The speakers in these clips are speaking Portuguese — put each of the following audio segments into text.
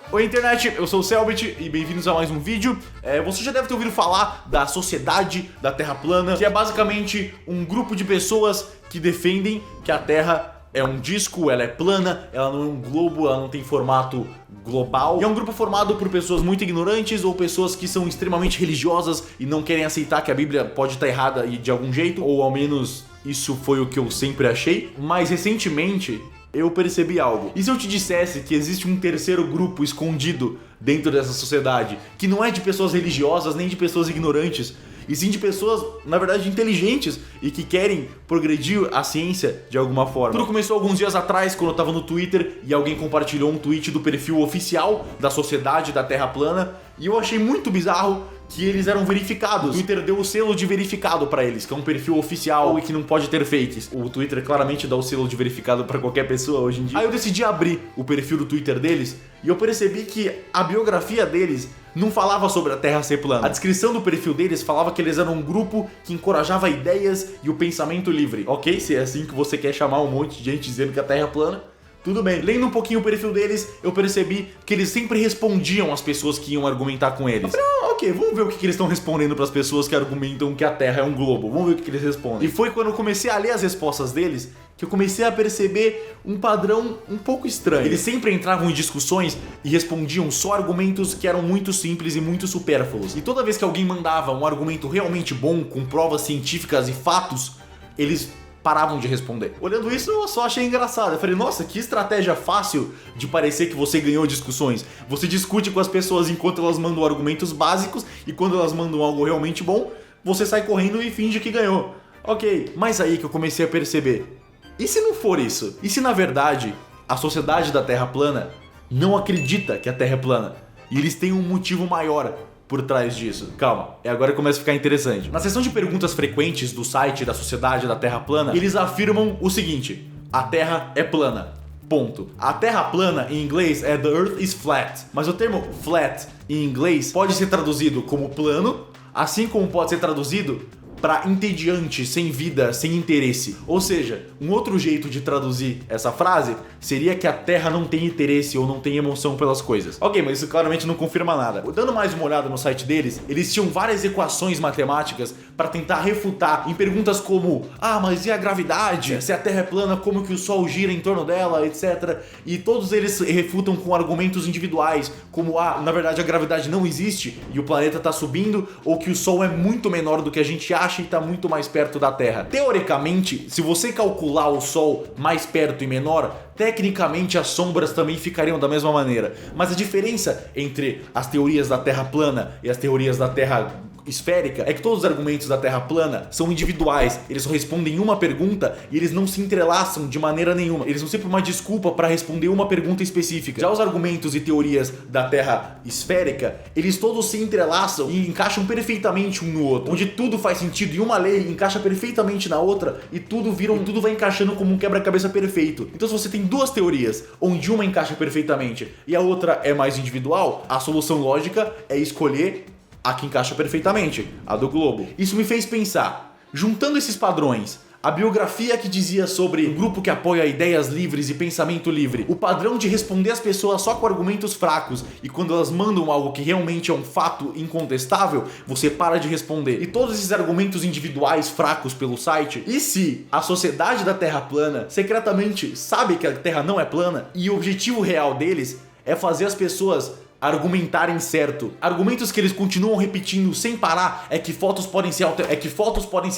Oi internet, eu sou o Selbit e bem-vindos a mais um vídeo. Você já deve ter ouvido falar da Sociedade da Terra Plana, que é basicamente um grupo de pessoas que defendem que a Terra é um disco, ela é plana, ela não é um globo, ela não tem formato global. E é um grupo formado por pessoas muito ignorantes ou pessoas que são extremamente religiosas e não querem aceitar que a Bíblia pode estar errada de algum jeito, ou ao menos isso foi o que eu sempre achei. Mas recentemente eu percebi algo. E se eu te dissesse que existe um terceiro grupo escondido dentro dessa sociedade, que não é de pessoas religiosas nem de pessoas ignorantes, e sim de pessoas, na verdade, inteligentes e que querem progredir a ciência de alguma forma. Tudo começou alguns dias atrás, quando eu tava no Twitter e alguém compartilhou um tweet do perfil oficial da Sociedade da Terra Plana, e eu achei muito bizarro que eles eram verificados. O Twitter deu o selo de verificado pra eles, que é um perfil oficial e que não pode ter fakes. O Twitter claramente dá o selo de verificado pra qualquer pessoa hoje em dia. Aí eu decidi abrir o perfil do Twitter deles e eu percebi que a biografia deles não falava sobre a Terra ser plana. A descrição do perfil deles falava que eles eram um grupo que encorajava ideias e o pensamento livre. Ok, se é assim que você quer chamar um monte de gente dizendo que a Terra é plana, tudo bem. Lendo um pouquinho o perfil deles, eu percebi que eles sempre respondiam às pessoas que iam argumentar com eles. Eu falei, ok, vamos ver o que eles estão respondendo para as pessoas que argumentam que a Terra é um globo. Vamos ver o que eles respondem. E foi quando eu comecei a ler as respostas deles que eu comecei a perceber um padrão um pouco estranho. Eles sempre entravam em discussões e respondiam só argumentos que eram muito simples e muito supérfluos. E toda vez que alguém mandava um argumento realmente bom, com provas científicas e fatos, eles paravam de responder. Olhando isso, eu só achei engraçado. Eu falei, nossa, que estratégia fácil de parecer que você ganhou discussões. Você discute com as pessoas enquanto elas mandam argumentos básicos e quando elas mandam algo realmente bom, você sai correndo e finge que ganhou. Ok, mas aí que eu comecei a perceber. E se não for isso? E se na verdade a Sociedade da Terra Plana não acredita que a Terra é plana? E eles têm um motivo maior por trás disso. Calma, é agora que começa a ficar interessante. Na seção de perguntas frequentes do site da Sociedade da Terra Plana, eles afirmam o seguinte: a Terra é plana. Ponto. A Terra plana em inglês é the Earth is flat, mas o termo flat em inglês pode ser traduzido como plano, assim como pode ser traduzido para entediante, sem vida, sem interesse. Ou seja, um outro jeito de traduzir essa frase seria que a Terra não tem interesse ou não tem emoção pelas coisas. Ok, mas isso claramente não confirma nada. Dando mais uma olhada no site deles, eles tinham várias equações matemáticas para tentar refutar em perguntas como: ah, mas e a gravidade? Se a Terra é plana, como que o Sol gira em torno dela, etc. E todos eles refutam com argumentos individuais, como: ah, na verdade a gravidade não existe e o planeta está subindo, ou que o Sol é muito menor do que a gente acha e está muito mais perto da Terra. Teoricamente, se você calcular o Sol mais perto e menor, tecnicamente as sombras também ficariam da mesma maneira. Mas a diferença entre as teorias da Terra plana e as teorias da Terra esférica é que todos os argumentos da Terra plana são individuais, eles só respondem uma pergunta e eles não se entrelaçam de maneira nenhuma, eles são sempre uma desculpa para responder uma pergunta específica. Já os argumentos e teorias da Terra esférica, eles todos se entrelaçam e encaixam perfeitamente um no outro, onde tudo faz sentido e uma lei encaixa perfeitamente na outra e tudo vai encaixando como um quebra-cabeça perfeito. Então se você tem duas teorias, onde uma encaixa perfeitamente e a outra é mais individual, a solução lógica é escolher a que encaixa perfeitamente, a do globo. Isso me fez pensar, juntando esses padrões, a biografia que dizia sobre um grupo que apoia ideias livres e pensamento livre, o padrão de responder as pessoas só com argumentos fracos e quando elas mandam algo que realmente é um fato incontestável, você para de responder. E todos esses argumentos individuais fracos pelo site. E se a Sociedade da Terra Plana secretamente sabe que a Terra não é plana e o objetivo real deles é fazer as pessoas argumentarem certo. Argumentos que eles continuam repetindo sem parar é que fotos podem ser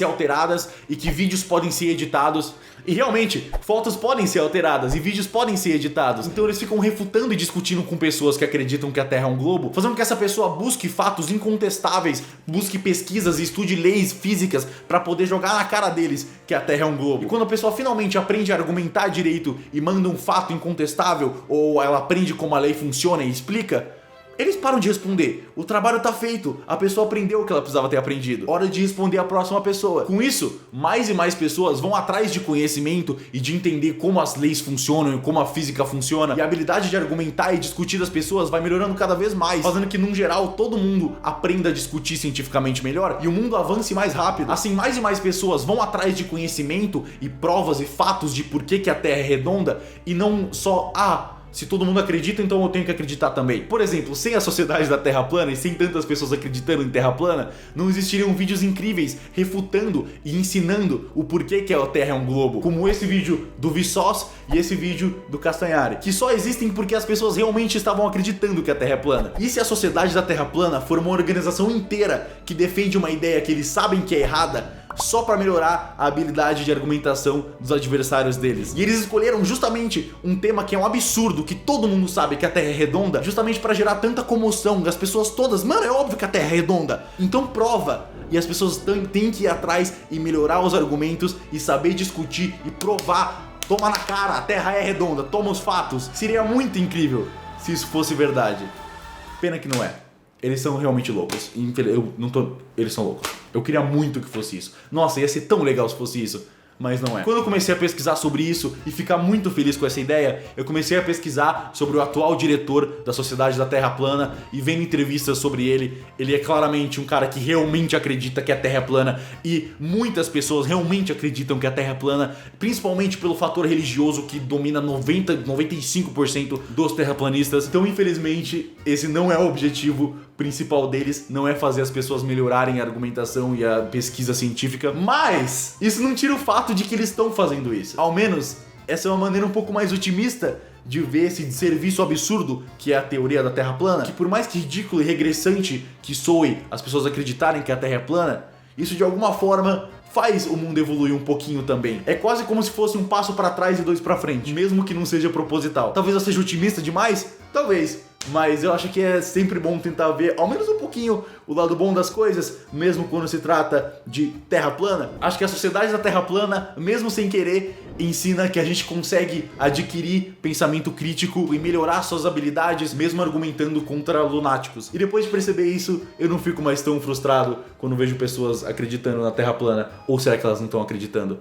alteradas e que vídeos podem ser editados. E realmente, fotos podem ser alteradas e vídeos podem ser editados. Então eles ficam refutando e discutindo com pessoas que acreditam que a Terra é um globo, fazendo com que essa pessoa busque fatos incontestáveis, busque pesquisas e estude leis físicas para poder jogar na cara deles que a Terra é um globo. E quando a pessoa finalmente aprende a argumentar direito e manda um fato incontestável, ou ela aprende como a lei funciona e explica, eles param de responder. O trabalho tá feito. A pessoa aprendeu o que ela precisava ter aprendido. Hora de responder a próxima pessoa. Com isso, mais e mais pessoas vão atrás de conhecimento e de entender como as leis funcionam e como a física funciona. E a habilidade de argumentar e discutir das pessoas vai melhorando cada vez mais, fazendo que, num geral, todo mundo aprenda a discutir cientificamente melhor e o mundo avance mais rápido. Assim, mais e mais pessoas vão atrás de conhecimento e provas e fatos de por que a Terra é redonda e não só, se todo mundo acredita, então eu tenho que acreditar também. Por exemplo, sem a sociedade da Terra plana e sem tantas pessoas acreditando em Terra plana, não existiriam vídeos incríveis refutando e ensinando o porquê que a Terra é um globo, como esse vídeo do Vsauce e esse vídeo do Castanhari, que só existem porque as pessoas realmente estavam acreditando que a Terra é plana. E se a sociedade da Terra plana for uma organização inteira que defende uma ideia que eles sabem que é errada, só para melhorar a habilidade de argumentação dos adversários deles. E eles escolheram justamente um tema que é um absurdo, que todo mundo sabe que a Terra é redonda, justamente para gerar tanta comoção das pessoas todas. Mano, é óbvio que a Terra é redonda. Então prova. E as pessoas têm que ir atrás e melhorar os argumentos e saber discutir e provar. Toma na cara, a Terra é redonda, toma os fatos. Seria muito incrível se isso fosse verdade. Pena que não é. Eles são realmente loucos. Eles são loucos. Eu queria muito que fosse isso. Nossa, ia ser tão legal se fosse isso. Mas não é. Quando eu comecei a pesquisar sobre isso e ficar muito feliz com essa ideia, eu comecei a pesquisar sobre o atual diretor da Sociedade da Terra Plana e vendo entrevistas sobre ele. Ele é claramente um cara que realmente acredita que a Terra é plana e muitas pessoas realmente acreditam que a Terra é plana, principalmente pelo fator religioso que domina 95% dos terraplanistas. Então, infelizmente, esse não é o objetivo principal deles, não é fazer as pessoas melhorarem a argumentação e a pesquisa científica, mas isso não tira o fato de que eles estão fazendo isso. Ao menos, essa é uma maneira um pouco mais otimista de ver esse serviço absurdo que é a teoria da Terra plana, que por mais que ridículo e regressante que soe as pessoas acreditarem que a Terra é plana, isso de alguma forma faz o mundo evoluir um pouquinho também. É quase como se fosse um passo para trás e dois para frente, mesmo que não seja proposital. Talvez eu seja otimista demais? Talvez. Mas eu acho que é sempre bom tentar ver, ao menos um pouquinho, o lado bom das coisas, mesmo quando se trata de Terra plana. Acho que a sociedade da Terra plana, mesmo sem querer, ensina que a gente consegue adquirir pensamento crítico e melhorar suas habilidades, mesmo argumentando contra lunáticos. E depois de perceber isso, eu não fico mais tão frustrado quando vejo pessoas acreditando na Terra plana. Ou será que elas não estão acreditando?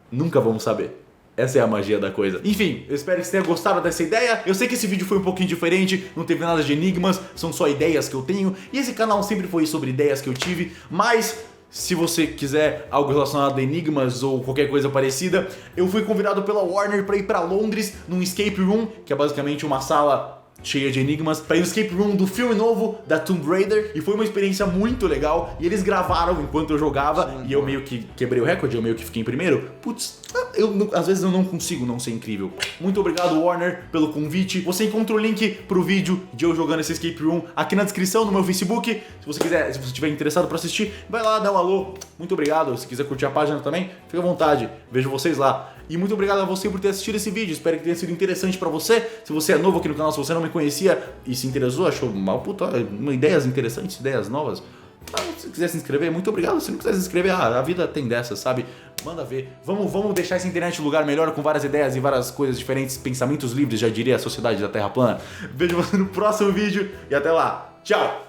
Nunca vamos saber. Essa é a magia da coisa. Enfim, eu espero que você tenha gostado dessa ideia. Eu sei que esse vídeo foi um pouquinho diferente, não teve nada de enigmas, são só ideias que eu tenho. E esse canal sempre foi sobre ideias que eu tive, mas se você quiser algo relacionado a enigmas ou qualquer coisa parecida, eu fui convidado pela Warner para ir para Londres num escape room, que é basicamente uma sala cheia de enigmas, para ir no escape room do filme novo da Tomb Raider, e foi uma experiência muito legal, e eles gravaram enquanto eu jogava, e eu meio que quebrei o recorde, eu meio que fiquei em primeiro. Putz, às vezes eu não consigo não ser incrível. Muito obrigado, Warner, pelo convite. Você encontra o link pro vídeo de eu jogando esse escape room aqui na descrição no meu Facebook. Se você quiser, se você estiver interessado para assistir, vai lá, dá um alô. Muito obrigado. Se quiser curtir a página também, fica à vontade. Vejo vocês lá. E muito obrigado a você por ter assistido esse vídeo. Espero que tenha sido interessante pra você. Se você é novo aqui no canal, se você não me conhecia e se interessou, achou mal, puta, ideias interessantes, ideias novas, se quiser se inscrever, muito obrigado. Se não quiser se inscrever, a vida tem dessas, sabe? Manda ver. Vamos deixar essa internet um lugar melhor com várias ideias e várias coisas diferentes, pensamentos livres, já diria a sociedade da Terra plana. Vejo você no próximo vídeo e até lá. Tchau!